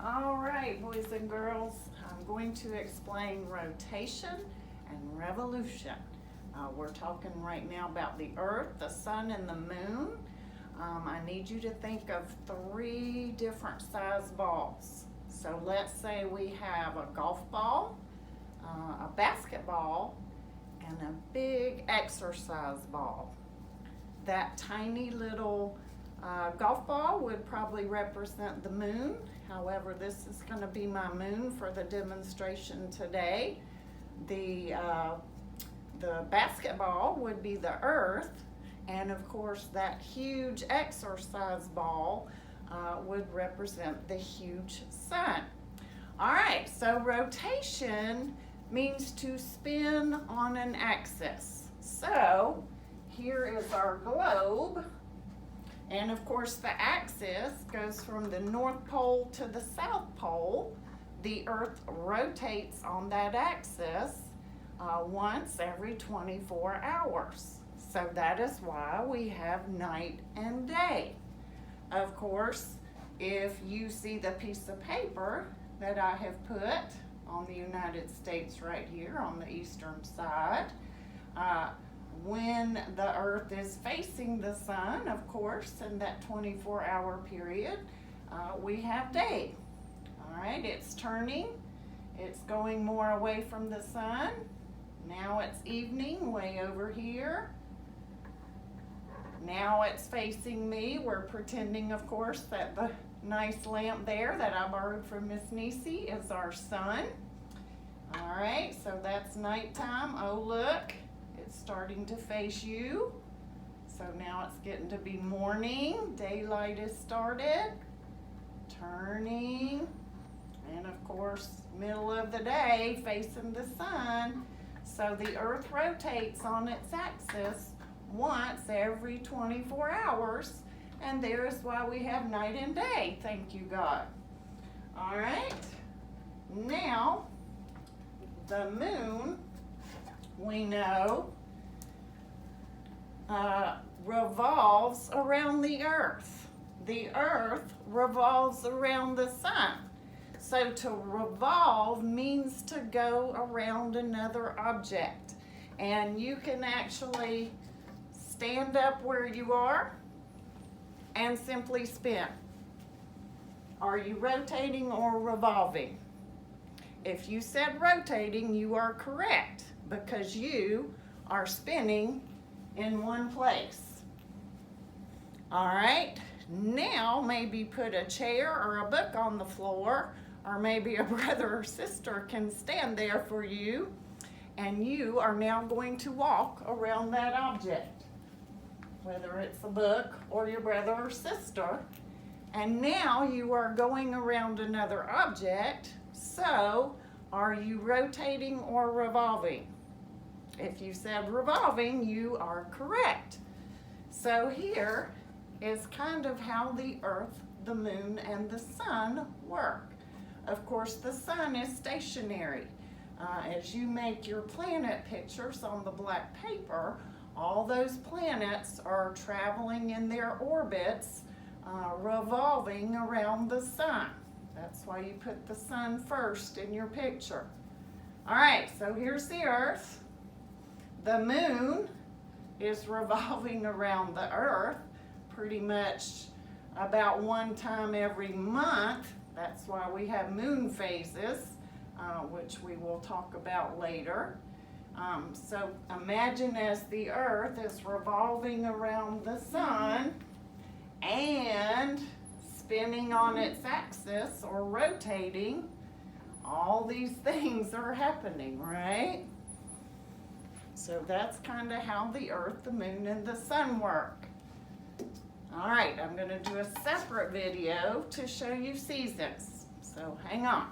All right, boys and girls, I'm going to explain rotation and revolution. We're talking right now about the Earth, the Sun, and the Moon. I need you to think of 3 different size balls. So let's say we have a golf ball, a basketball, and a big exercise ball. That tiny little golf ball would probably represent the moon. However, this is going to be my moon for the demonstration today. The basketball would be the Earth, and of course that huge exercise ball would represent the huge sun. All right, so rotation means to spin on an axis. So here is our globe. And of course the axis goes from the North Pole to the South Pole. The Earth rotates on that axis once every 24 hours. So that is why we have night and day. Of course, if you see the piece of paper that I have put on the United States right here on the eastern side, when the Earth is facing the sun, of course, in that 24-hour period, we have day. All right, it's turning. It's going more away from the sun. Now it's evening way over here. Now it's facing me. We're pretending, of course, that the nice lamp there that I borrowed from Miss Nisi is our sun. All right, so that's nighttime. Oh, look. It's starting to face you. So now it's getting to be morning. Daylight has started. Turning. And of course, middle of the day, facing the sun. So the Earth rotates on its axis once every 24 hours. And there is why we have night and day. Thank you, God. All right. Now, the moon, we know, revolves around the Earth. The Earth revolves around the sun. So to revolve means to go around another object. And you can actually stand up where you are and simply spin. Are you rotating or revolving? If you said rotating, you are correct because you are spinning in one place. All right, now maybe put a chair or a book on the floor, or maybe a brother or sister can stand there for you, and you are now going to walk around that object, whether it's a book or your brother or sister. And now you are going around another object. So are you rotating or revolving? If you said revolving, you are correct. So here is kind of how the Earth, the moon, and the sun work. Of course, the sun is stationary. As you make your planet pictures on the black paper, all those planets are traveling in their orbits, revolving around the sun. That's why you put the sun first in your picture. All right, so here's the Earth. The moon is revolving around the Earth pretty much about one time every month. That's why we have moon phases, which we will talk about later. So imagine as the Earth is revolving around the sun and spinning on its axis or rotating, all these things are happening, right? So that's kind of how the Earth, the moon, and the sun work. All right, I'm going to do a separate video to show you seasons. So hang on.